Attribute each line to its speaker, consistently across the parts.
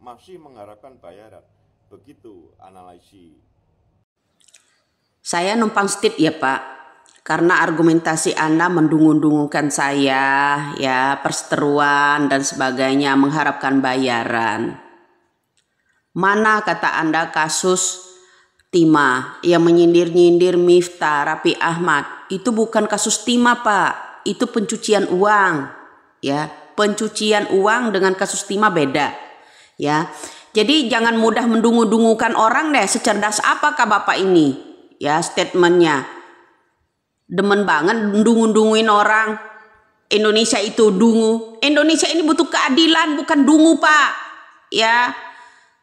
Speaker 1: masih mengharapkan bayaran. Begitu analisis.
Speaker 2: Saya numpang setit ya Pak, karena argumentasi Anda mendungung-dungungkan saya, ya perseteruan dan sebagainya, mengharapkan bayaran. Mana kata Anda kasus timah yang menyindir-nyindir Miftah, Raffi Ahmad? Itu bukan kasus timah Pak, itu pencucian uang. Ya, pencucian uang dengan kasus timah beda. Ya, jadi jangan mudah mendungu-dungukan orang deh. Secerdas apakah Bapak ini? Ya, statementnya. Demen banget dungu-dunguin orang. Indonesia itu dungu. Indonesia ini butuh keadilan, bukan dungu Pak. Ya.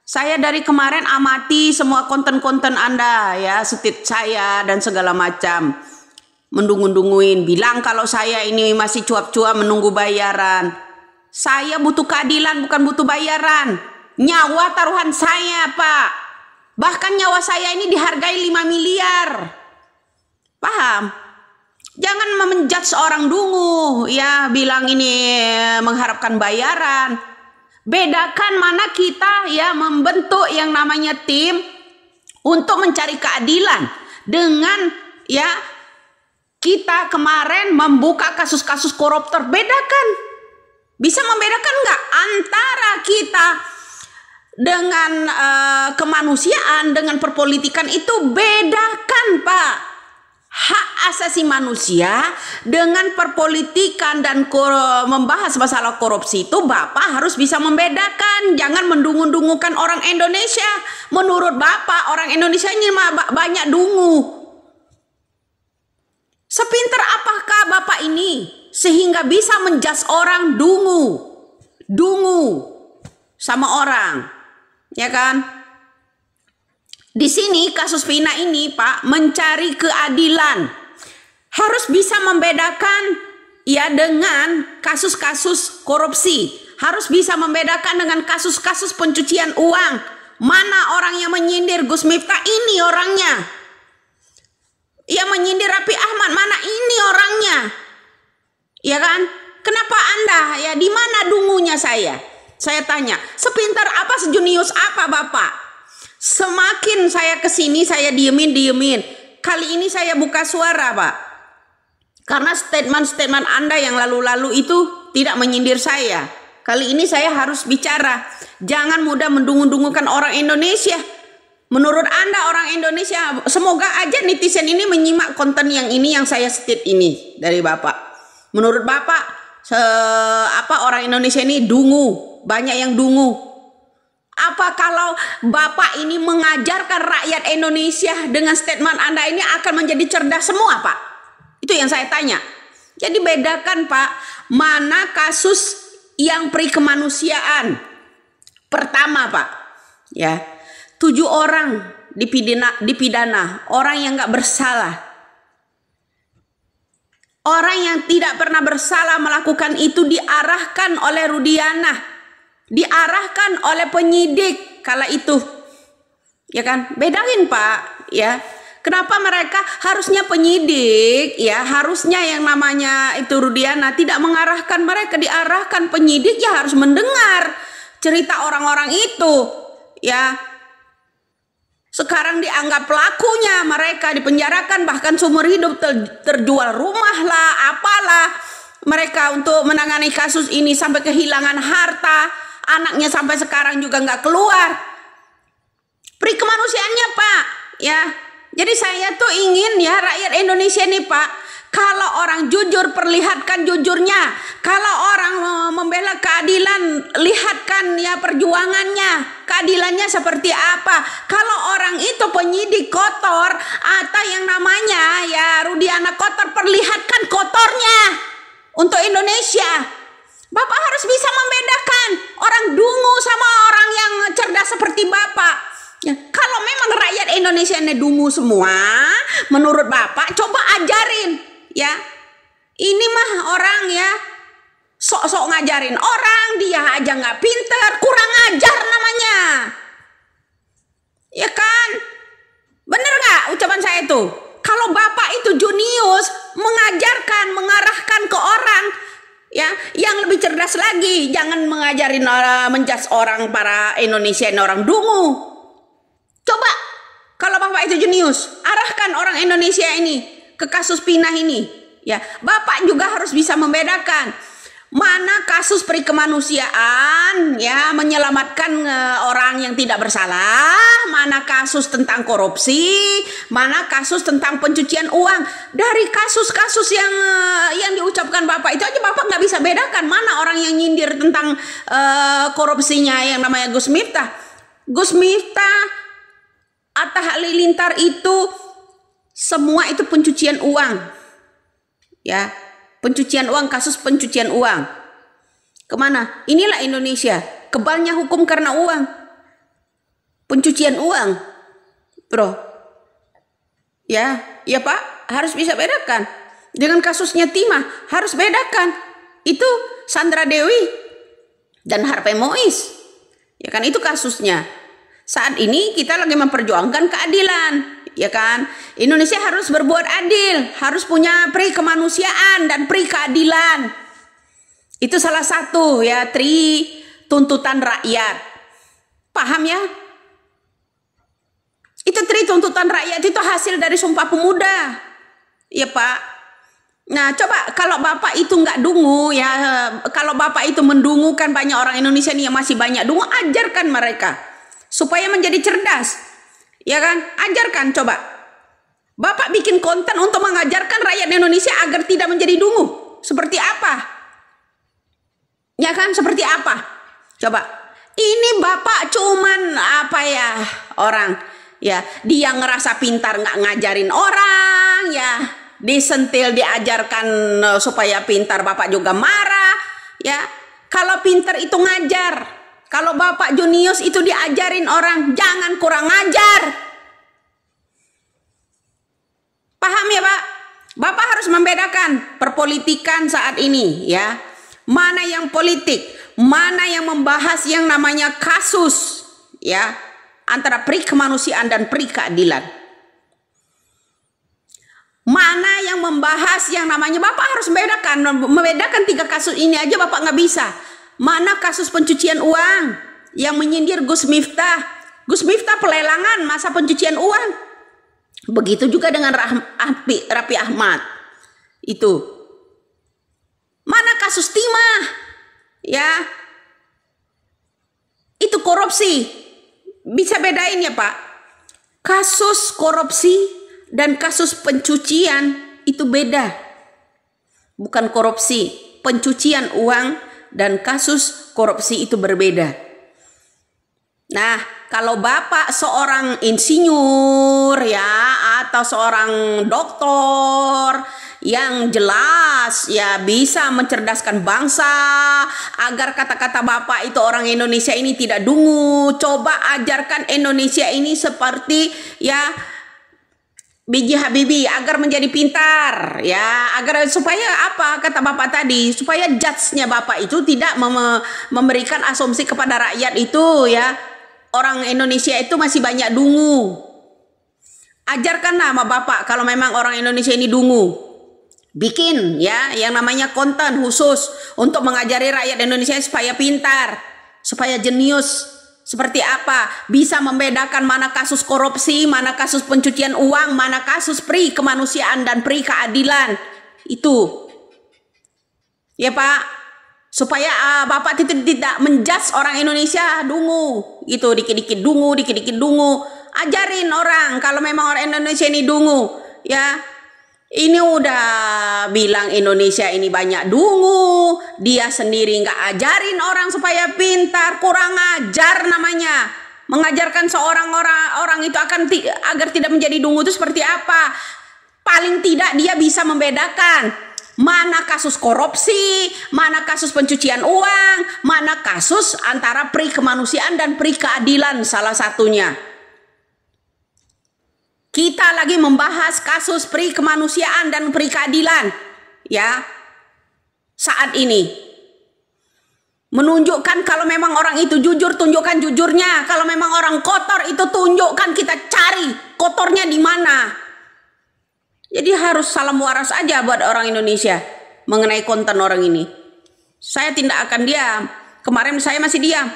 Speaker 2: Saya dari kemarin amati semua konten-konten Anda ya, setit saya dan segala macam. Mendungu-dunguin, bilang kalau saya ini masih cuap-cuap menunggu bayaran. Saya butuh keadilan, bukan butuh bayaran. Nyawa taruhan saya, Pak. Bahkan nyawa saya ini dihargai 5 miliar. Paham? Jangan menjudge seorang dungu ya, bilang ini mengharapkan bayaran. Bedakan mana kita ya membentuk yang namanya tim untuk mencari keadilan dengan ya kita kemarin membuka kasus-kasus koruptor. Bedakan, bisa membedakan nggak antara kita dengan kemanusiaan dengan perpolitikan? Itu bedakan Pak. Hak asasi manusia dengan perpolitikan dan membahas masalah korupsi itu Bapak harus bisa membedakan. Jangan mendungu-dungukan orang Indonesia. Menurut Bapak orang Indonesia ini banyak dungu. Sepinter apakah Bapak ini sehingga bisa menjudge orang dungu sama orang, ya kan? Di sini kasus Vina ini Pak mencari keadilan, harus bisa membedakan ya dengan kasus-kasus korupsi, harus bisa membedakan dengan kasus-kasus pencucian uang. Mana orang yang menyindir Gus Miftah? Ini orangnya. Yang menyindir Raffi Ahmad, mana ini orangnya? Ya kan? Kenapa Anda ya di mana dungunya saya? Saya tanya, sepintar apa, sejenius apa Bapak? Semakin saya kesini saya diemin. Kali ini saya buka suara Pak. Karena statement-statement Anda yang lalu-lalu itu tidak menyindir saya. Kali ini saya harus bicara. Jangan mudah mendungu-dungukan orang Indonesia. Menurut Anda orang Indonesia, semoga aja netizen ini menyimak konten yang ini yang saya state ini dari Bapak. Menurut Bapak orang Indonesia ini dungu, banyak yang dungu. Apa kalau Bapak ini mengajarkan rakyat Indonesia dengan statement Anda ini akan menjadi cerdas semua Pak? Itu yang saya tanya. Jadi bedakan Pak, mana kasus yang pri kemanusiaan. Pertama Pak, ya 7 orang dipidana, orang yang nggak bersalah. Orang yang tidak pernah bersalah melakukan itu diarahkan oleh Rudiana. Diarahkan oleh penyidik kala itu, ya kan? Bedain Pak, ya. Kenapa mereka harusnya penyidik, ya harusnya yang namanya itu Rudiana tidak mengarahkan mereka, diarahkan penyidik ya harus mendengar cerita orang-orang itu, ya. Sekarang dianggap pelakunya, mereka dipenjarakan bahkan seumur hidup, terjual rumah lah, apalah mereka untuk menangani kasus ini sampai kehilangan harta. Anaknya sampai sekarang juga nggak keluar. Pri kemanusiaannya Pak, ya. Jadi saya tuh ingin ya rakyat Indonesia nih Pak, kalau orang jujur perlihatkan jujurnya, kalau orang membela keadilan lihatkan ya perjuangannya, keadilannya seperti apa. Kalau orang itu penyidik kotor atau yang namanya ya Rudiana kotor, perlihatkan kotornya untuk Indonesia. Bapak harus bisa membedakan orang dungu sama orang yang cerdas seperti Bapak. Ya, kalau memang rakyat Indonesia ini dungu semua, menurut Bapak coba ajarin, ya. Ini mah orang ya sok-sok ngajarin orang, dia aja nggak pinter, kurang ajar namanya. Ya kan? Bener nggak ucapan saya itu? Kalau Bapak itu jenius, mengajarkan, mengarahkan ke orang ya yang lebih cerdas lagi. lagi, jangan mengajarin menjudge orang para Indonesia ini orang dungu. Coba kalau Bapak itu jenius, arahkan orang Indonesia ini ke kasus pindah ini. Ya, Bapak juga harus bisa membedakan mana kasus perikemanusiaan, ya, menyelamatkan orang yang tidak bersalah, mana kasus tentang korupsi, mana kasus tentang pencucian uang. Dari kasus-kasus yang diucapkan Bapak itu aja Bapak nggak bisa bedakan mana orang yang nyindir tentang korupsinya yang namanya Gus Miftah. Gus Miftah, Atta Halilintar itu semua itu pencucian uang, ya. Pencucian uang, kasus pencucian uang. Kemana? Inilah Indonesia. Kebalnya hukum karena uang. Pencucian uang. Bro. Ya Pak, harus bisa bedakan. Dengan kasusnya Timah, harus bedakan. Itu Sandra Dewi dan Harvey Mois. Ya kan, itu kasusnya. Saat ini kita lagi memperjuangkan keadilan. Ya kan, Indonesia harus berbuat adil, harus punya pri kemanusiaan dan pri keadilan. Itu salah satu ya tuntutan rakyat. Paham ya? Itu tuntutan rakyat itu hasil dari Sumpah Pemuda. Ya Pak. Nah coba kalau Bapak itu nggak dungu ya, kalau Bapak itu mendungukan banyak orang Indonesia nih yang masih banyak dungu, ajarkan mereka supaya menjadi cerdas. Ya kan, ajarkan coba. Bapak bikin konten untuk mengajarkan rakyat Indonesia agar tidak menjadi dungu. Seperti apa? Ya kan, seperti apa? Coba. Ini Bapak cuman apa ya, orang ya, dia ngerasa pintar nggak ngajarin orang ya, disentil diajarkan supaya pintar, Bapak juga marah ya. Kalau pintar itu ngajar. Kalau Bapak jenius itu diajarin orang, jangan kurang ngajar. Paham ya Pak? Bapak harus membedakan perpolitikan saat ini ya. Mana yang politik, mana yang membahas yang namanya kasus ya, antara pri kemanusiaan dan pri keadilan. Mana yang membahas yang namanya, Bapak harus membedakan 3 kasus ini aja Bapak nggak bisa. Mana kasus pencucian uang yang menyindir Gus Miftah. Gus Miftah pelelangan masa pencucian uang. Begitu juga dengan Raffi Ahmad. Itu. Mana kasus Timah? Ya. Itu korupsi. Bisa bedain ya Pak. Kasus korupsi dan kasus pencucian itu beda. Bukan korupsi, pencucian uang dan kasus korupsi itu berbeda. Nah, kalau Bapak seorang insinyur ya, atau seorang doktor yang jelas ya bisa mencerdaskan bangsa agar kata-kata Bapak itu orang Indonesia ini tidak dungu, coba ajarkan Indonesia ini seperti ya B.J. Habibie agar menjadi pintar ya, agar supaya apa kata Bapak tadi, supaya judge-nya Bapak itu tidak memberikan asumsi kepada rakyat itu ya, orang Indonesia itu masih banyak dungu. Ajarkan nama Bapak kalau memang orang Indonesia ini dungu. Bikin ya yang namanya konten khusus untuk mengajari rakyat Indonesia supaya pintar, supaya jenius. Seperti apa? Bisa membedakan mana kasus korupsi, mana kasus pencucian uang, mana kasus pri kemanusiaan dan pri keadilan. Itu. Ya Pak. Supaya Bapak tidak menjudge orang Indonesia dungu. Gitu, dikit-dikit dungu, dikit-dikit dungu. Ajarin orang kalau memang orang Indonesia ini dungu. Ya. Ini udah bilang Indonesia ini banyak dungu, dia sendiri nggak ajarin orang supaya pintar, kurang ajar namanya. Mengajarkan seorang orang itu agar tidak menjadi dungu itu seperti apa? Paling tidak dia bisa membedakan mana kasus korupsi, mana kasus pencucian uang, mana kasus antara pri kemanusiaan dan pri keadilan salah satunya. Kita lagi membahas kasus pri kemanusiaan dan pri keadilan ya saat ini. Menunjukkan kalau memang orang itu jujur, tunjukkan jujurnya. Kalau memang orang kotor itu tunjukkan, kita cari kotornya di mana. Jadi harus salam waras aja buat orang Indonesia mengenai konten orang ini. Saya tidak akan diam. Kemarin saya masih diam.